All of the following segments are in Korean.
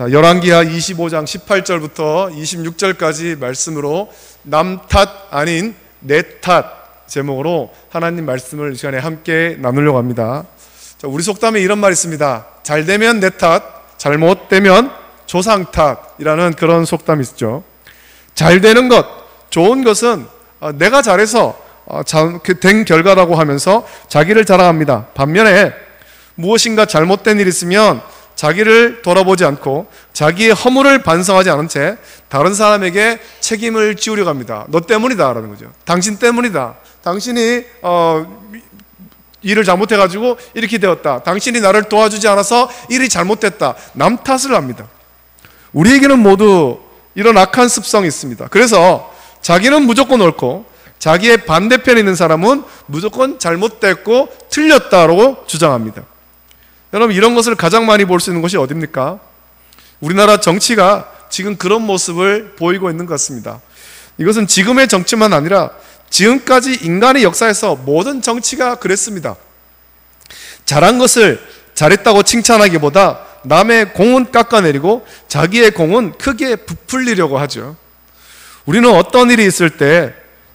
자, 열왕기하 25장 18절부터 26절까지 말씀으로 남 탓 아닌 내 탓 제목으로 하나님 말씀을 이 시간에 함께 나누려고 합니다. 자, 우리 속담에 이런 말이 있습니다. 잘 되면 내 탓, 잘못되면 조상 탓이라는 그런 속담이 있죠. 잘 되는 것, 좋은 것은 내가 잘해서 된 결과라고 하면서 자기를 자랑합니다. 반면에 무엇인가 잘못된 일이 있으면 자기를 돌아보지 않고 자기의 허물을 반성하지 않은 채 다른 사람에게 책임을 지우려고 합니다. 너 때문이다 라는 거죠. 당신 때문이다. 당신이 일을 잘못해가지고 이렇게 되었다. 당신이 나를 도와주지 않아서 일이 잘못됐다. 남 탓을 합니다. 우리에게는 모두 이런 악한 습성이 있습니다. 그래서 자기는 무조건 옳고 자기의 반대편에 있는 사람은 무조건 잘못됐고 틀렸다고 주장합니다. 여러분, 이런 것을 가장 많이 볼 수 있는 곳이 어디입니까? 우리나라 정치가 지금 그런 모습을 보이고 있는 것 같습니다. 이것은 지금의 정치만 아니라 지금까지 인간의 역사에서 모든 정치가 그랬습니다. 잘한 것을 잘했다고 칭찬하기보다 남의 공은 깎아내리고 자기의 공은 크게 부풀리려고 하죠. 우리는 어떤 일이 있을 때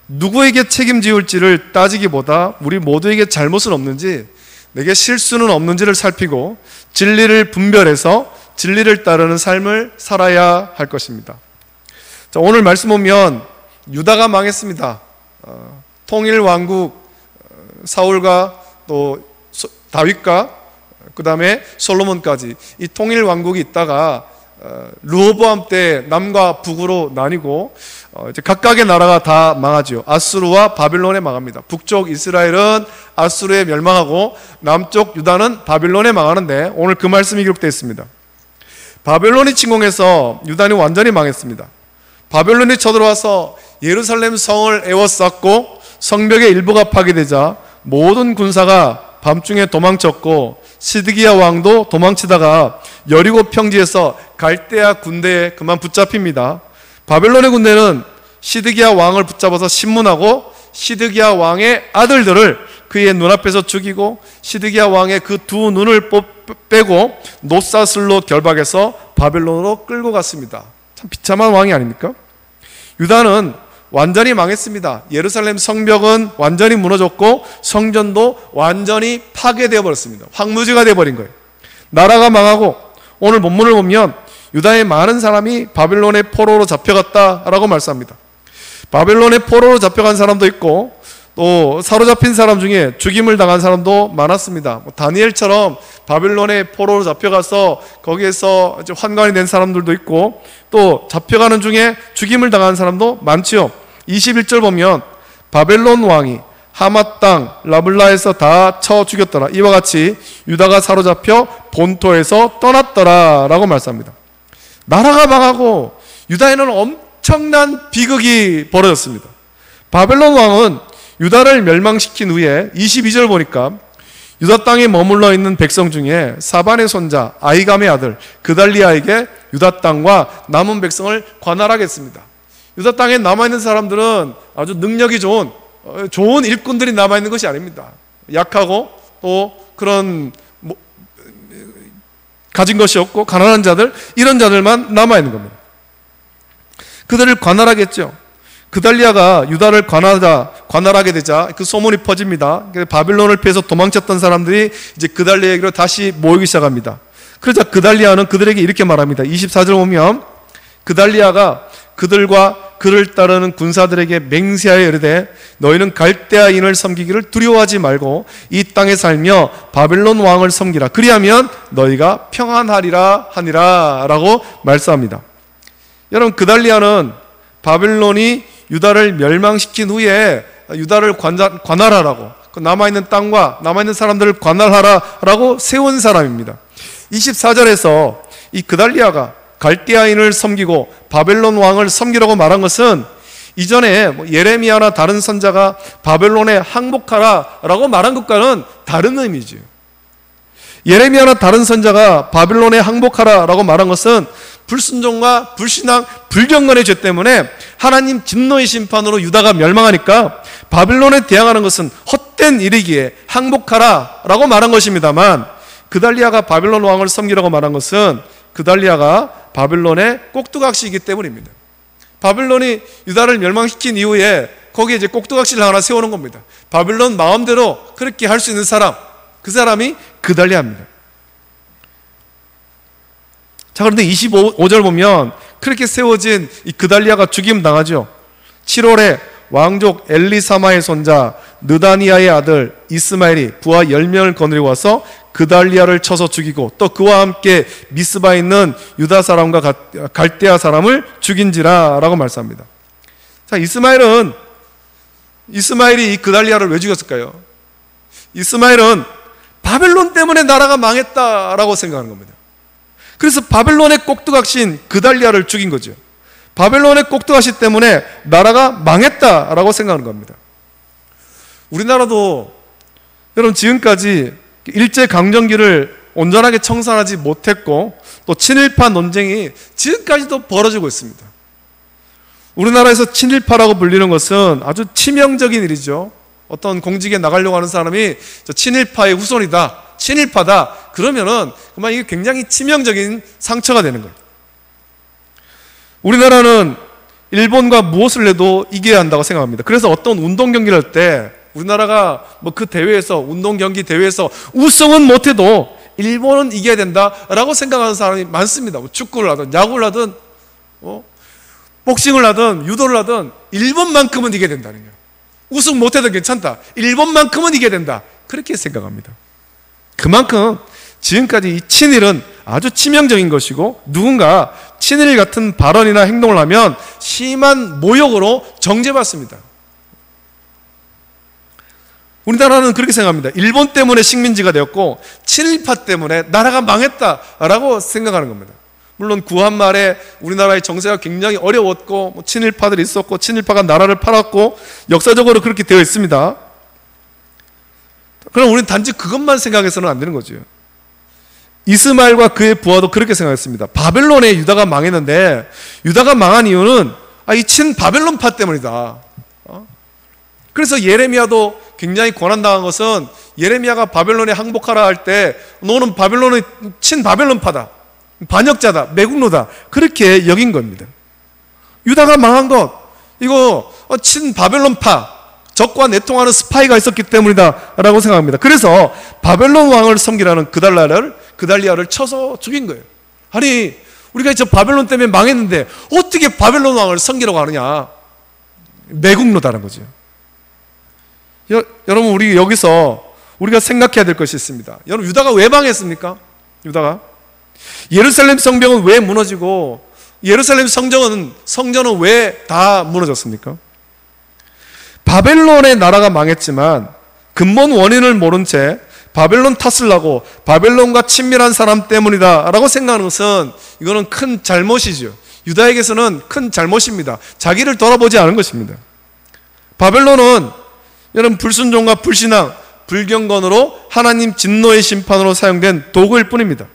누구에게 책임지울지를 따지기보다 우리 모두에게 잘못은 없는지, 내게 실수는 없는지를 살피고 진리를 분별해서 진리를 따르는 삶을 살아야 할 것입니다. 자, 오늘 말씀 보면 유다가 망했습니다. 통일왕국 사울과 또 다윗과 그 다음에 솔로몬까지 이 통일왕국이 있다가 르호보암 때 남과 북으로 나뉘고 이제 각각의 나라가 다 망하죠. 아수르와 바빌론에 망합니다. 북쪽 이스라엘은 아수르에 멸망하고 남쪽 유다는 바빌론에 망하는데 오늘 그 말씀이 기록되어 있습니다. 바벨론이 침공해서 유다는 완전히 망했습니다. 바벨론이 쳐들어와서 예루살렘 성을 에워쌌고 성벽의 일부가 파괴되자 모든 군사가 밤중에 도망쳤고 시드기야 왕도 도망치다가 여리고 평지에서 갈대아 군대에 그만 붙잡힙니다. 바벨론의 군대는 시드기야 왕을 붙잡아서 신문하고 시드기야 왕의 아들들을 그의 눈앞에서 죽이고 시드기야 왕의 그 두 눈을 빼고 노사슬로 결박해서 바벨론으로 끌고 갔습니다. 참 비참한 왕이 아닙니까? 유다는 완전히 망했습니다. 예루살렘 성벽은 완전히 무너졌고 성전도 완전히 파괴되어 버렸습니다. 황무지가 되어버린 거예요. 나라가 망하고 오늘 본문을 보면 유다의 많은 사람이 바벨론의 포로로 잡혀갔다라고 말씀합니다. 바벨론의 포로로 잡혀간 사람도 있고 또 사로잡힌 사람 중에 죽임을 당한 사람도 많았습니다. 다니엘처럼 바벨론의 포로로 잡혀가서 거기에서 환관이 된 사람들도 있고 또 잡혀가는 중에 죽임을 당한 사람도 많지요. 21절 보면 바벨론 왕이 하맛 땅 라블라에서 다 쳐 죽였더라. 이와 같이 유다가 사로잡혀 본토에서 떠났더라 라고 말씀합니다. 나라가 망하고 유다에는 엄청난 비극이 벌어졌습니다. 바벨론 왕은 유다를 멸망시킨 후에 22절 보니까 유다 땅에 머물러 있는 백성 중에 사반의 손자 아이감의 아들 그달리아에게 유다 땅과 남은 백성을 관할하겠습니다. 유다 땅에 남아있는 사람들은 아주 능력이 좋은 일꾼들이 남아있는 것이 아닙니다. 약하고 또 그런 가진 것이 없고 가난한 자들, 이런 자들만 남아있는 겁니다. 그들을 관할하겠죠. 그달리아가 유다를 관할하게 되자 그 소문이 퍼집니다. 바빌론을 피해서 도망쳤던 사람들이 이제 그달리아에게로 다시 모이기 시작합니다. 그러자 그달리아는 그들에게 이렇게 말합니다. 24절 보면 그달리아가 그들과 그를 따르는 군사들에게 맹세하여 이르되 너희는 갈대아인을 섬기기를 두려워하지 말고 이 땅에 살며 바벨론 왕을 섬기라. 그리하면 너희가 평안하리라 하니라 라고 말씀합니다. 여러분, 그달리아는 바벨론이 유다를 멸망시킨 후에 유다를 관할하라고, 남아있는 땅과 남아있는 사람들을 관할하라고 세운 사람입니다. 24절에서 이 그달리아가 갈대아인을 섬기고 바벨론 왕을 섬기라고 말한 것은 이전에 예레미야나 다른 선자가 바벨론에 항복하라 라고 말한 것과는 다른 의미죠. 예레미야나 다른 선자가 바벨론에 항복하라 라고 말한 것은 불순종과 불신앙, 불경건의 죄 때문에 하나님 진노의 심판으로 유다가 멸망하니까 바벨론에 대항하는 것은 헛된 일이기에 항복하라 라고 말한 것입니다만, 그달리아가 바벨론 왕을 섬기라고 말한 것은 그달리아가 바벨론의 꼭두각시이기 때문입니다. 바벨론이 유다를 멸망시킨 이후에 거기에 이제 꼭두각시를 하나 세우는 겁니다. 바벨론 마음대로 그렇게 할 수 있는 사람, 그 사람이 그달리아입니다. 자, 그런데 25절 보면 그렇게 세워진 이 그달리아가 죽임 당하죠. 7월에 왕족 엘리사마의 손자 느다니아의 아들 이스마엘이 부하 10명을 거느리고 와서 그달리아를 쳐서 죽이고 또 그와 함께 미스바에 있는 유다 사람과 갈대아 사람을 죽인지라 라고 말씀합니다. 자, 이스마엘이 이 그달리아를 왜 죽였을까요? 이스마엘은 바벨론 때문에 나라가 망했다라고 생각하는 겁니다. 그래서 바벨론의 꼭두각시인 그달리아를 죽인 거죠. 바벨론의 꼭두각시 때문에 나라가 망했다라고 생각하는 겁니다. 우리나라도 여러분 지금까지 일제강점기를 온전하게 청산하지 못했고 또 친일파 논쟁이 지금까지도 벌어지고 있습니다. 우리나라에서 친일파라고 불리는 것은 아주 치명적인 일이죠. 어떤 공직에 나가려고 하는 사람이 저 친일파의 후손이다, 친일파다 그러면은 그만 이게 굉장히 치명적인 상처가 되는 거예요. 우리나라는 일본과 무엇을 해도 이겨야 한다고 생각합니다. 그래서 어떤 운동 경기를 할 때 우리나라가 뭐 그 대회에서 운동 경기 대회에서 우승은 못해도 일본은 이겨야 된다라고 생각하는 사람이 많습니다. 뭐 축구를 하든 야구를 하든 복싱을 하든 유도를 하든 일본만큼은 이겨야 된다는 거예요. 우승 못해도 괜찮다. 일본만큼은 이겨야 된다. 그렇게 생각합니다. 그만큼 지금까지 이 친일은 아주 치명적인 것이고 누군가 친일 같은 발언이나 행동을 하면 심한 모욕으로 정죄받습니다. 우리나라는 그렇게 생각합니다. 일본 때문에 식민지가 되었고 친일파 때문에 나라가 망했다라고 생각하는 겁니다. 물론 구한 말에 우리나라의 정세가 굉장히 어려웠고 뭐 친일파들이 있었고 친일파가 나라를 팔았고 역사적으로 그렇게 되어 있습니다. 그럼 우리는 단지 그것만 생각해서는 안 되는 거죠. 이스마엘과 그의 부하도 그렇게 생각했습니다. 바벨론에 유다가 망했는데 유다가 망한 이유는 이 친바벨론파 때문이다. 그래서 예레미야도 굉장히 고난당한 것은 예레미야가 바벨론에 항복하라 할 때 너는 바벨론의 친바벨론파다, 반역자다, 매국노다 그렇게 여긴 겁니다. 유다가 망한 것 이거 친바벨론파 적과 내통하는 스파이가 있었기 때문이다 라고 생각합니다. 그래서 바벨론 왕을 섬기라는 그달리아를 쳐서 죽인 거예요. 아니 우리가 저 바벨론 때문에 망했는데 어떻게 바벨론 왕을 섬기라고 하느냐. 매국노다는 거죠. 여러분 우리 여기서 우리가 생각해야 될 것이 있습니다. 여러분 유다가 왜 망했습니까? 유다가 예루살렘 성벽은 왜 무너지고 예루살렘 성전은 왜 다 무너졌습니까? 바벨론의 나라가 망했지만 근본 원인을 모른 채 바벨론 탓을 하고 바벨론과 친밀한 사람 때문이다 라고 생각하는 것은 이거는 큰 잘못이죠. 유다에게서는 큰 잘못입니다. 자기를 돌아보지 않은 것입니다. 바벨론은 여러분 불순종과 불신앙, 불경건으로 하나님 진노의 심판으로 사용된 도구일 뿐입니다.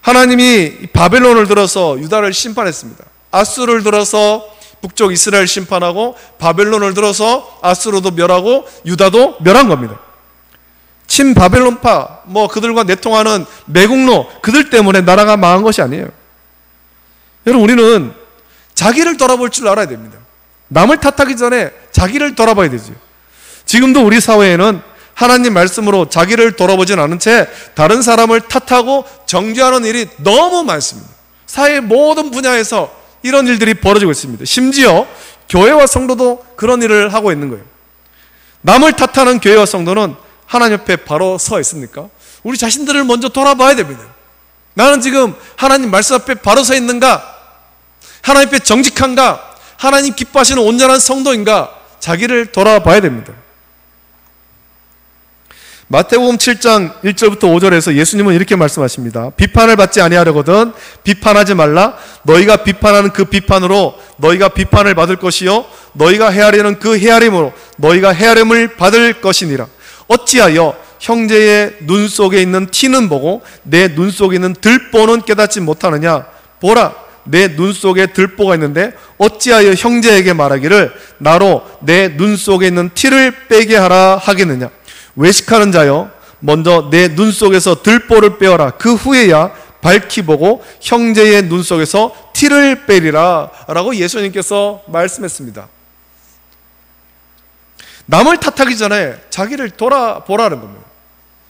하나님이 바벨론을 들어서 유다를 심판했습니다. 아수르를 들어서 북쪽 이스라엘 심판하고 바벨론을 들어서 아수르도 멸하고 유다도 멸한 겁니다. 친바벨론파 그들과 내통하는 매국노 그들 때문에 나라가 망한 것이 아니에요. 여러분 우리는 자기를 돌아볼 줄 알아야 됩니다. 남을 탓하기 전에 자기를 돌아봐야 되죠. 지금도 우리 사회에는 하나님 말씀으로 자기를 돌아보진 않은 채 다른 사람을 탓하고 정죄하는 일이 너무 많습니다. 사회의 모든 분야에서 이런 일들이 벌어지고 있습니다. 심지어 교회와 성도도 그런 일을 하고 있는 거예요. 남을 탓하는 교회와 성도는 하나님 옆에 바로 서 있습니까? 우리 자신들을 먼저 돌아봐야 됩니다. 나는 지금 하나님 말씀 앞에 바로 서 있는가? 하나님 앞에 정직한가? 하나님 기뻐하시는 온전한 성도인가? 자기를 돌아봐야 됩니다. 마태복음 7장 1절부터 5절에서 예수님은 이렇게 말씀하십니다. 비판을 받지 아니하려거든 비판하지 말라. 너희가 비판하는 그 비판으로 너희가 비판을 받을 것이요 너희가 헤아리는 그 헤아림으로 너희가 헤아림을 받을 것이니라. 어찌하여 형제의 눈 속에 있는 티는 보고 내 눈 속에 있는 들보는 깨닫지 못하느냐. 보라, 내 눈 속에 들보가 있는데 어찌하여 형제에게 말하기를 나로 내 눈 속에 있는 티를 빼게 하라 하겠느냐. 외식하는 자여 먼저 내 눈 속에서 들보를 빼어라. 그 후에야 밝히 보고 형제의 눈 속에서 티를 빼리라 라고 예수님께서 말씀했습니다. 남을 탓하기 전에 자기를 돌아보라는 겁니다.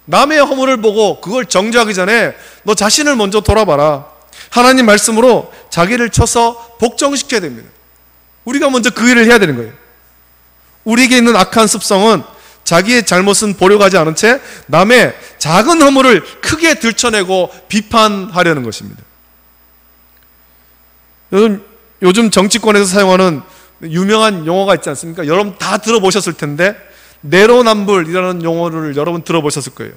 남의 허물을 보고 그걸 정죄하기 전에 너 자신을 먼저 돌아봐라. 하나님 말씀으로 자기를 쳐서 복종시켜야 됩니다. 우리가 먼저 그 일을 해야 되는 거예요. 우리에게 있는 악한 습성은 자기의 잘못은 보려고 하지 않은 채 남의 작은 허물을 크게 들춰내고 비판하려는 것입니다. 요즘 정치권에서 사용하는 유명한 용어가 있지 않습니까? 여러분 다 들어보셨을 텐데 내로남불이라는 용어를 여러분 들어보셨을 거예요.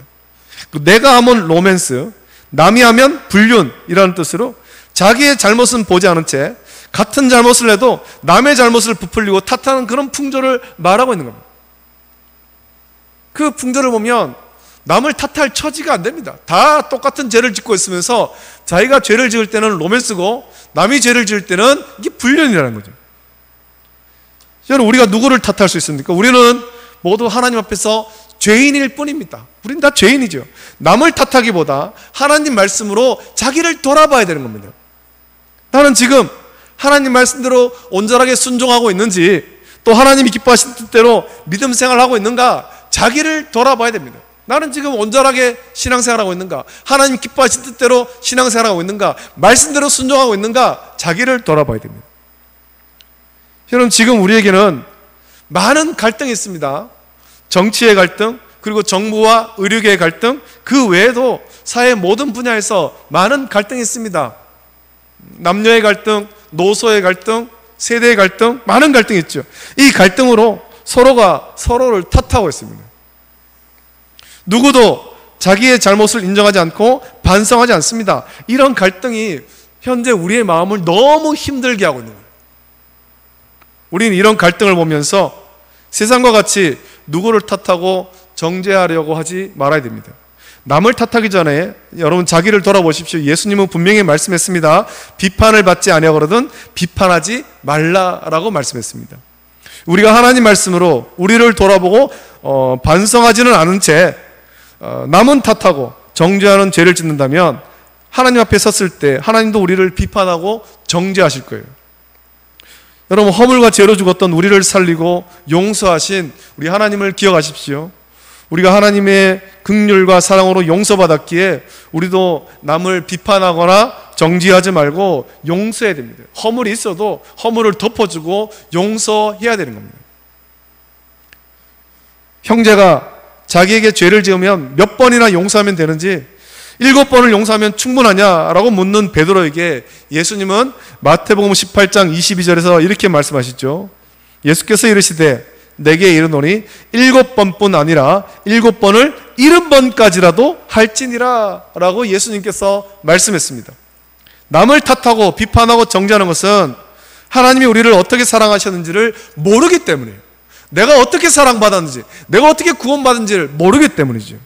내가 하면 로맨스, 남이 하면 불륜이라는 뜻으로 자기의 잘못은 보지 않은 채 같은 잘못을 해도 남의 잘못을 부풀리고 탓하는 그런 풍조를 말하고 있는 겁니다. 그 풍조를 보면 남을 탓할 처지가 안 됩니다. 다 똑같은 죄를 짓고 있으면서 자기가 죄를 지을 때는 로맨스고 남이 죄를 지을 때는 이게 불륜이라는 거죠. 여러분, 우리가 누구를 탓할 수 있습니까? 우리는 모두 하나님 앞에서 죄인일 뿐입니다. 우린 다 죄인이죠. 남을 탓하기보다 하나님 말씀으로 자기를 돌아봐야 되는 겁니다. 나는 지금 하나님 말씀대로 온전하게 순종하고 있는지, 또 하나님이 기뻐하신 뜻대로 믿음 생활하고 있는가, 자기를 돌아봐야 됩니다. 나는 지금 온전하게 신앙생활하고 있는가, 하나님 기뻐하신 뜻대로 신앙생활하고 있는가, 말씀대로 순종하고 있는가, 자기를 돌아봐야 됩니다. 여러분, 지금 우리에게는 많은 갈등이 있습니다. 정치의 갈등, 그리고 정부와 의료계의 갈등, 그 외에도 사회 모든 분야에서 많은 갈등이 있습니다. 남녀의 갈등, 노소의 갈등, 세대의 갈등, 많은 갈등이 있죠. 이 갈등으로 서로가 서로를 탓하고 있습니다. 누구도 자기의 잘못을 인정하지 않고 반성하지 않습니다. 이런 갈등이 현재 우리의 마음을 너무 힘들게 하고 있는 거예요. 우리는 이런 갈등을 보면서 세상과 같이 누구를 탓하고 정죄하려고 하지 말아야 됩니다. 남을 탓하기 전에 여러분 자기를 돌아보십시오. 예수님은 분명히 말씀했습니다. 비판을 받지 아니하거든 비판하지 말라라고 말씀했습니다. 우리가 하나님 말씀으로 우리를 돌아보고 반성하지는 않은 채 남은 탓하고 정죄하는 죄를 짓는다면 하나님 앞에 섰을 때 하나님도 우리를 비판하고 정죄하실 거예요. 여러분, 허물과 죄로 죽었던 우리를 살리고 용서하신 우리 하나님을 기억하십시오. 우리가 하나님의 긍휼과 사랑으로 용서받았기에 우리도 남을 비판하거나 정죄하지 말고 용서해야 됩니다. 허물이 있어도 허물을 덮어주고 용서해야 되는 겁니다. 형제가 자기에게 죄를 지으면 몇 번이나 용서하면 되는지 7번을 용서하면 충분하냐라고 묻는 베드로에게 예수님은 마태복음 18장 22절에서 이렇게 말씀하시죠. 예수께서 이르시되 내게 이르노니 7번뿐 아니라 7번을 70번까지라도 할지니라 라고 예수님께서 말씀했습니다. 남을 탓하고 비판하고 정죄하는 것은 하나님이 우리를 어떻게 사랑하셨는지를 모르기 때문이에요. 내가 어떻게 사랑받았는지, 내가 어떻게 구원받은지를 모르기 때문이죠.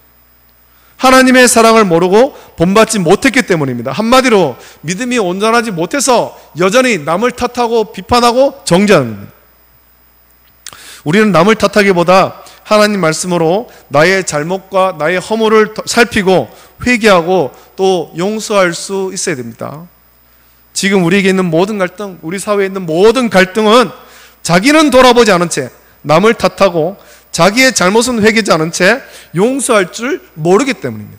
하나님의 사랑을 모르고 본받지 못했기 때문입니다. 한마디로 믿음이 온전하지 못해서 여전히 남을 탓하고 비판하고 정죄하는 겁니다. 우리는 남을 탓하기보다 하나님 말씀으로 나의 잘못과 나의 허물을 살피고 회개하고 또 용서할 수 있어야 됩니다. 지금 우리에게 있는 모든 갈등, 우리 사회에 있는 모든 갈등은 자기는 돌아보지 않은 채 남을 탓하고 자기의 잘못은 회개하지 않은 채 용서할 줄 모르기 때문입니다.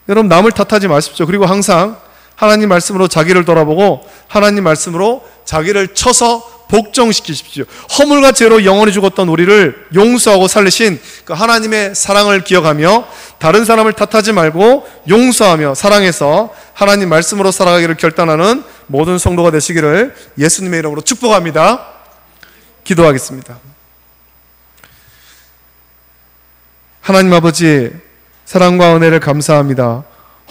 여러분, 남을 탓하지 마십시오. 그리고 항상 하나님 말씀으로 자기를 돌아보고 하나님 말씀으로 자기를 쳐서 복종시키십시오. 허물과 죄로 영원히 죽었던 우리를 용서하고 살리신 그 하나님의 사랑을 기억하며 다른 사람을 탓하지 말고 용서하며 사랑해서 하나님 말씀으로 살아가기를 결단하는 모든 성도가 되시기를 예수님의 이름으로 축복합니다. 기도하겠습니다. 하나님 아버지, 사랑과 은혜를 감사합니다.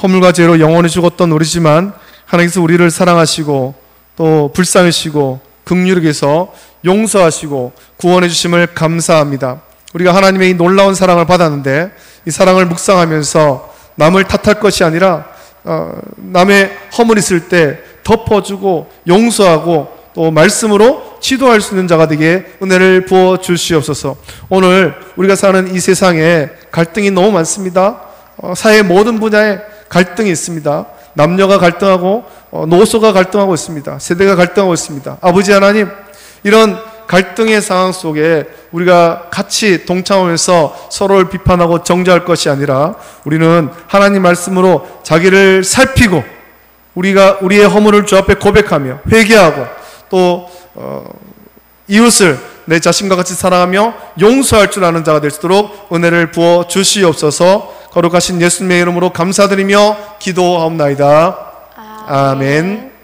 허물과 죄로 영원히 죽었던 우리지만 하나님께서 우리를 사랑하시고 또 불쌍히시고 긍휼하게서 용서하시고 구원해 주심을 감사합니다. 우리가 하나님의 이 놀라운 사랑을 받았는데 이 사랑을 묵상하면서 남을 탓할 것이 아니라 남의 허물 있을 때 덮어주고 용서하고 또 말씀으로 지도할 수 있는 자가 되게 은혜를 부어 주시옵소서. 오늘 우리가 사는 이 세상에 갈등이 너무 많습니다. 사회의 모든 분야에 갈등이 있습니다. 남녀가 갈등하고 노소가 갈등하고 있습니다. 세대가 갈등하고 있습니다. 아버지 하나님, 이런 갈등의 상황 속에 우리가 같이 동참하면서 서로를 비판하고 정죄할 것이 아니라 우리는 하나님 말씀으로 자기를 살피고 우리가 우리의 허물을 주 앞에 고백하며 회개하고 또 이웃을 내 자신과 같이 사랑하며 용서할 줄 아는 자가 될 수 있도록 은혜를 부어 주시옵소서. 거룩하신 예수님의 이름으로 감사드리며 기도하옵나이다. 아멘.